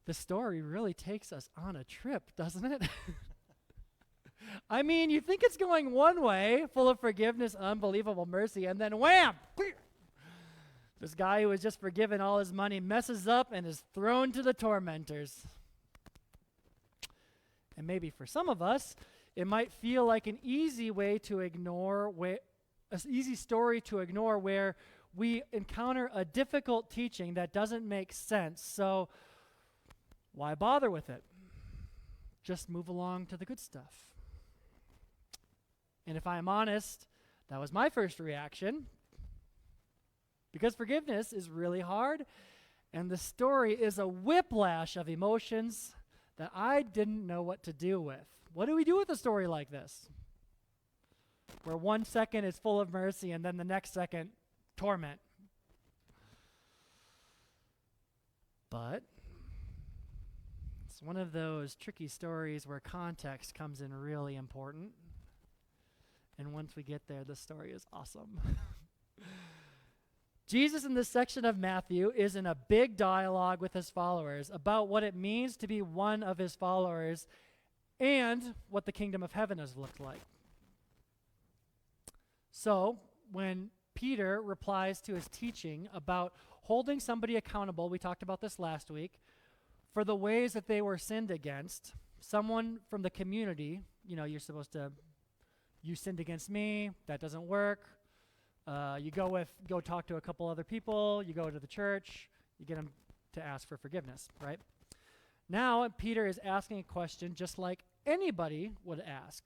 the story really takes us on a trip, doesn't it? I mean, you think it's going one way, full of forgiveness, unbelievable mercy, and then wham! This guy who was just forgiven all his money messes up and is thrown to the tormentors. And maybe for some of us, it might feel like an easy way to ignore, an easy story to ignore where we encounter a difficult teaching that doesn't make sense. So why bother with it? Just move along to the good stuff. And if I'm honest, that was my first reaction. Because forgiveness is really hard, and the story is a whiplash of emotions that I didn't know what to do with. What do we do with a story like this? Where 1 second is full of mercy and then the next second, torment. But it's one of those tricky stories where context comes in really important. And once we get there, the story is awesome. Jesus in this section of Matthew is in a big dialogue with his followers about what it means to be one of his followers and what the kingdom of heaven has looked like. So, when Peter replies to his teaching about holding somebody accountable, we talked about this last week, for the ways that they were sinned against, someone from the community, you're supposed to, you sinned against me, that doesn't work. You go talk to a couple other people, you go to the church, you get them to ask for forgiveness, right? Now, Peter is asking a question just like anybody would ask.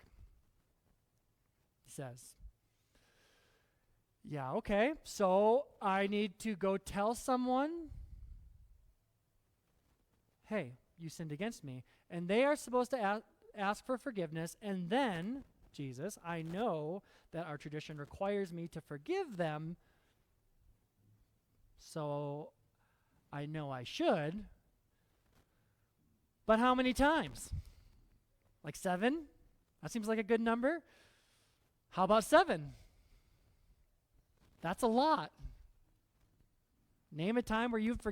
He says, yeah, okay, so I need to go tell someone, hey, you sinned against me. And they are supposed to ask for forgiveness, and then, Jesus, I know that our tradition requires me to forgive them, so I know I should. But how many times? Like 7? That seems like a good number. How about 7? That's a lot. Name a time where you've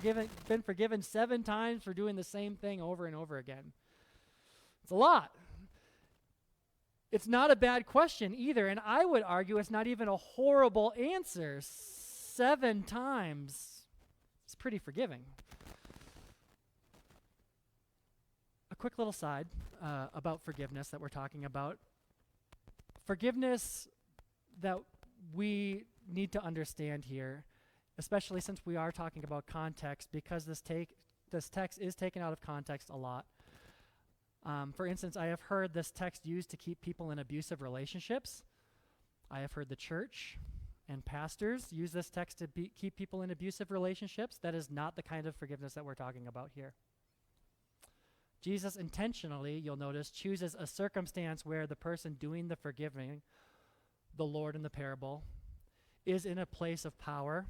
been forgiven 7 times for doing the same thing over and over again. It's a lot. It's not a bad question either, and I would argue it's not even a horrible answer. 7 times is pretty forgiving. A quick little side about forgiveness that we're talking about. Forgiveness that we need to understand here, especially since we are talking about context, because this text is taken out of context a lot. For instance, I have heard this text used to keep people in abusive relationships. I have heard the church and pastors use this text to keep people in abusive relationships. That is not the kind of forgiveness that we're talking about here. Jesus intentionally, you'll notice, chooses a circumstance where the person doing the forgiving, the Lord in the parable, is in a place of power,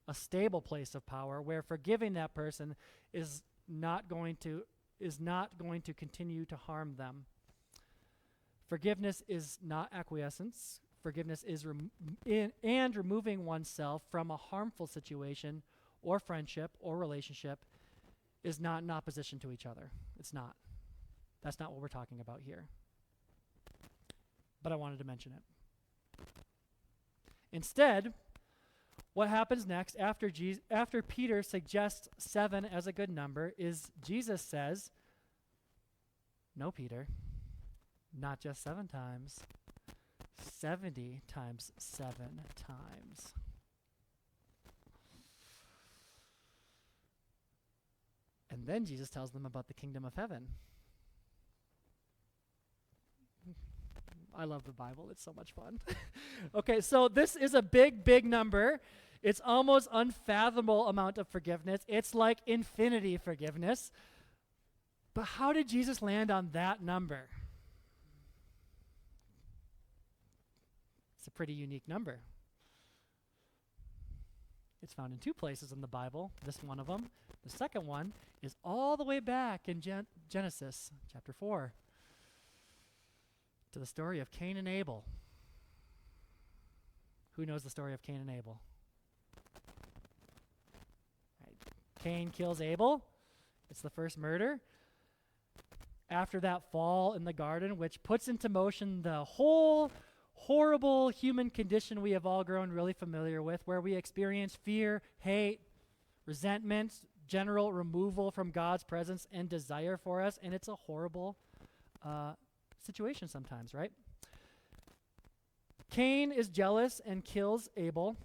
a stable place of power, where forgiving that person is not going to continue to harm them. Forgiveness is not acquiescence. Forgiveness is removing oneself from a harmful situation or friendship or relationship is not in opposition to each other. It's not. That's not what we're talking about here. But I wanted to mention it. Instead, what happens next after Peter suggests 7 as a good number is Jesus says, no, Peter, not just 7 times, 70 times 7 times. And then Jesus tells them about the kingdom of heaven. I love the Bible. It's so much fun. Okay, so this is a big, big number. It's almost unfathomable amount of forgiveness. It's like infinity forgiveness. But how did Jesus land on that number? It's a pretty unique number. It's found in 2 places in the Bible. This one of them. The second one is all the way back in Genesis chapter 4 to the story of Cain and Abel. Who knows the story of Cain and Abel? Right. Cain kills Abel. It's the first murder. After that fall in the garden, which puts into motion the whole horrible human condition we have all grown really familiar with, where we experience fear, hate, resentment, general removal from God's presence and desire for us, and it's a horrible situation sometimes, right? Cain is jealous and kills Abel,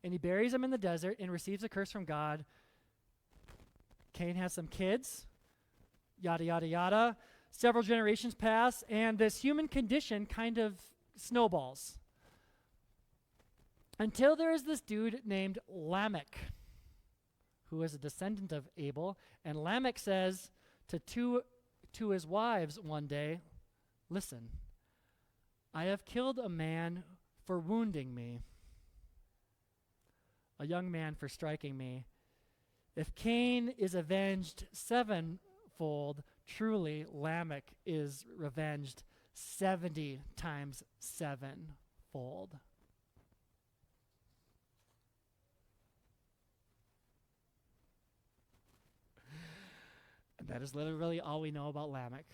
and he buries him in the desert and receives a curse from God. Cain has some kids, yada, yada, yada. Several generations pass, and this human condition kind of snowballs until there is this dude named Lamech, who is a descendant of Abel. And Lamech says to his wives one day, listen, I have killed a man for wounding me, a young man for striking me. If Cain is avenged sevenfold, truly Lamech is revenged 70 times sevenfold. And that is literally all we know about Lamech.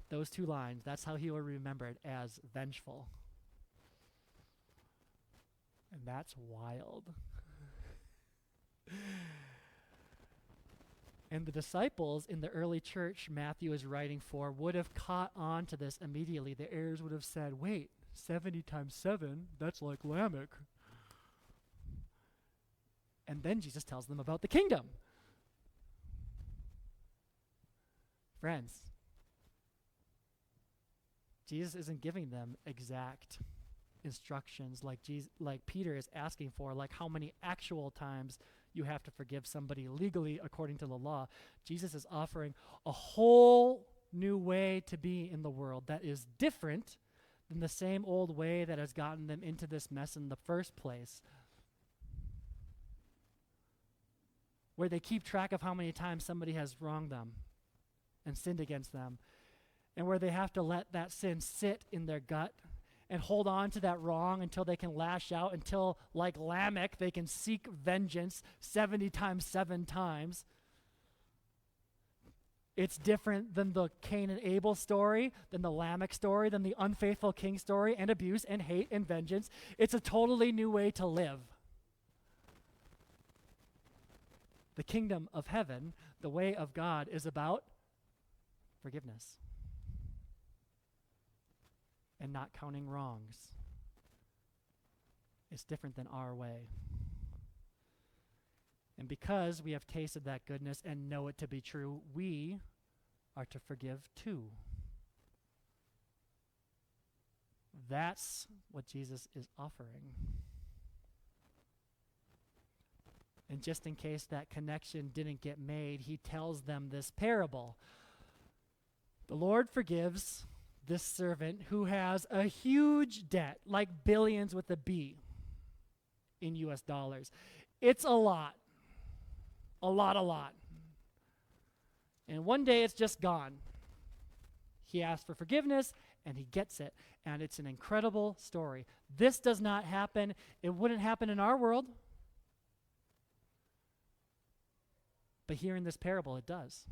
Those two lines, that's how he will be remembered, as vengeful. And that's wild. And the disciples in the early church Matthew is writing for would have caught on to this immediately. The heirs would have said, wait, 70 times 7, that's like Lamech. And then Jesus tells them about the kingdom. Friends, Jesus isn't giving them exact instructions like Peter is asking for, like how many actual times you have to forgive somebody legally according to the law. Jesus is offering a whole new way to be in the world that is different than the same old way that has gotten them into this mess in the first place, where they keep track of how many times somebody has wronged them and sinned against them, and where they have to let that sin sit in their gut and hold on to that wrong until they can lash out, until, like Lamech, they can seek vengeance 70 times 7 times. It's different than the Cain and Abel story, than the Lamech story, than the unfaithful king story, and abuse and hate and vengeance. It's a totally new way to live. The kingdom of heaven, the way of God, is about forgiveness and not counting wrongs. It's different than our way. And because we have tasted that goodness and know it to be true, we are to forgive too. That's what Jesus is offering. And just in case that connection didn't get made, he tells them this parable. The Lord forgives this servant who has a huge debt, like billions with a B in US dollars. It's a lot. A lot. And one day it's just gone. He asks for forgiveness and he gets it. And it's an incredible story. This does not happen. It wouldn't happen in our world. But here in this parable, it does.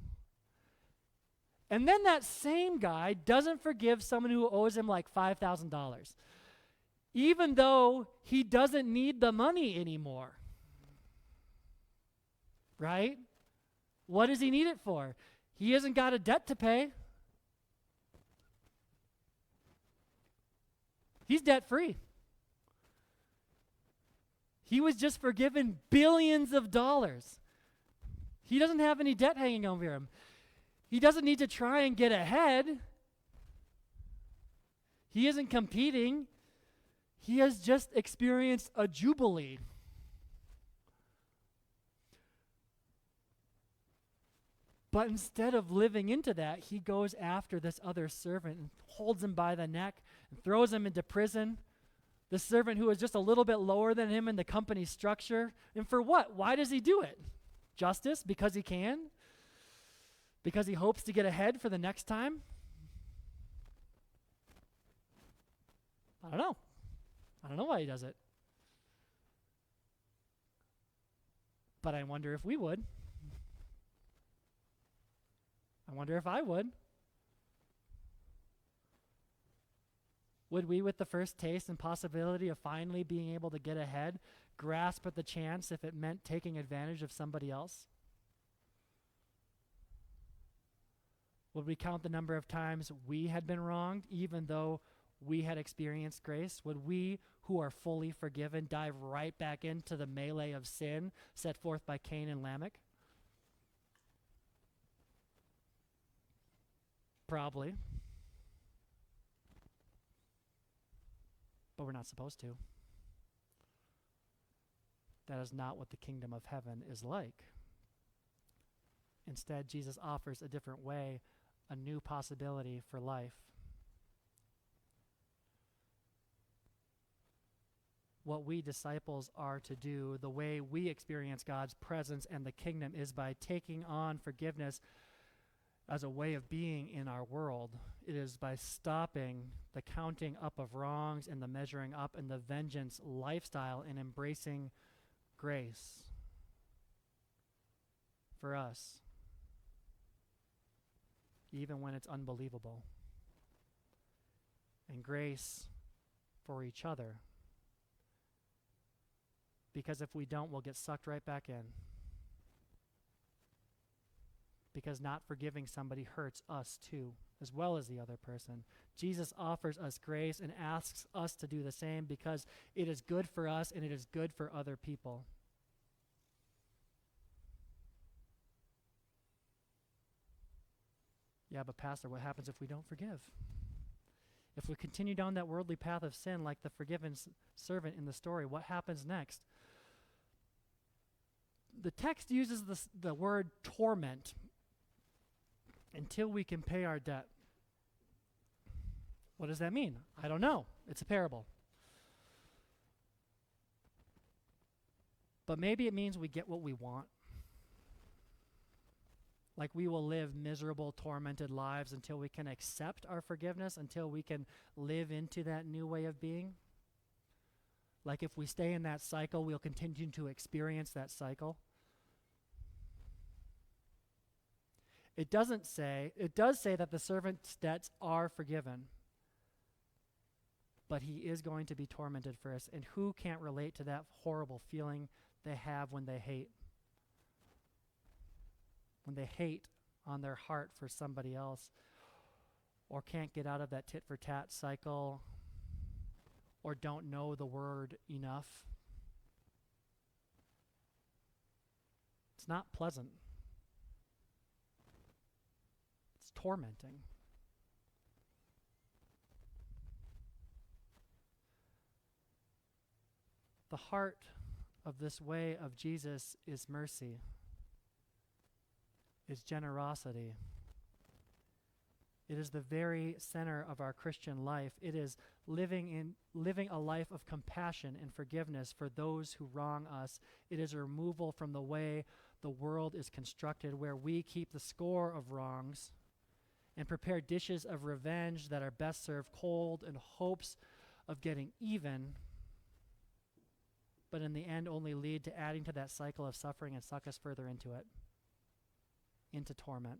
And then that same guy doesn't forgive someone who owes him like $5,000, even though he doesn't need the money anymore. Right? What does he need it for? He hasn't got a debt to pay. He's debt-free. He was just forgiven billions of dollars. He doesn't have any debt hanging over him. He doesn't need to try and get ahead. He isn't competing. He has just experienced a jubilee. But instead of living into that, he goes after this other servant and holds him by the neck and throws him into prison. The servant who is just a little bit lower than him in the company structure. And for what? Why does he do it? Justice? Because he can? Because he hopes to get ahead for the next time? I don't know. I don't know why he does it. But I wonder if we would. I wonder if I would. Would we, with the first taste and possibility of finally being able to get ahead, grasp at the chance if it meant taking advantage of somebody else? Would we count the number of times we had been wronged, even though we had experienced grace? Would we, who are fully forgiven, dive right back into the melee of sin set forth by Cain and Lamech? Probably. But we're not supposed to. That is not what the kingdom of heaven is like. Instead, Jesus offers a different way, a new possibility for life. What we disciples are to do, the way we experience God's presence and the kingdom, is by taking on forgiveness as a way of being in our world. It is by stopping the counting up of wrongs and the measuring up and the vengeance lifestyle and embracing grace for us, even when it's unbelievable, and grace for each other. Because if we don't, we'll get sucked right back in. Because not forgiving somebody hurts us too, as well as the other person. Jesus offers us grace and asks us to do the same because it is good for us and it is good for other people. Yeah, but Pastor, what happens if we don't forgive? If we continue down that worldly path of sin like the forgiven servant in the story, what happens next? The text uses the word torment, until we can pay our debt. What does that mean? I don't know. It's a parable. But maybe it means we get what we want. Like we will live miserable, tormented lives until we can accept our forgiveness, until we can live into that new way of being. Like if we stay in that cycle, we'll continue to experience that cycle. It does say that the servant's debts are forgiven, but he is going to be tormented first. And who can't relate to that horrible feeling they have when they hate? When they hate on their heart for somebody else, or can't get out of that tit for tat cycle, or don't know the word enough. It's not pleasant. Tormenting. The heart of this way of Jesus is mercy, is generosity. It is the very center of our Christian life. It is living a life of compassion and forgiveness for those who wrong us. It is a removal from the way the world is constructed, where we keep the score of wrongs and prepare dishes of revenge that are best served cold in hopes of getting even, but in the end only lead to adding to that cycle of suffering and suck us further into it, into torment.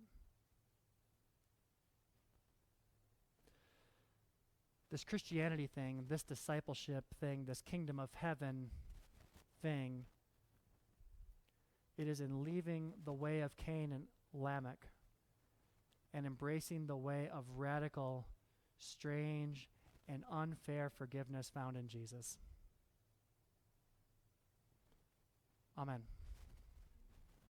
This Christianity thing, this discipleship thing, this kingdom of heaven thing, it is in leaving the way of Cain and Lamech and embracing the way of radical, strange, and unfair forgiveness found in Jesus. Amen.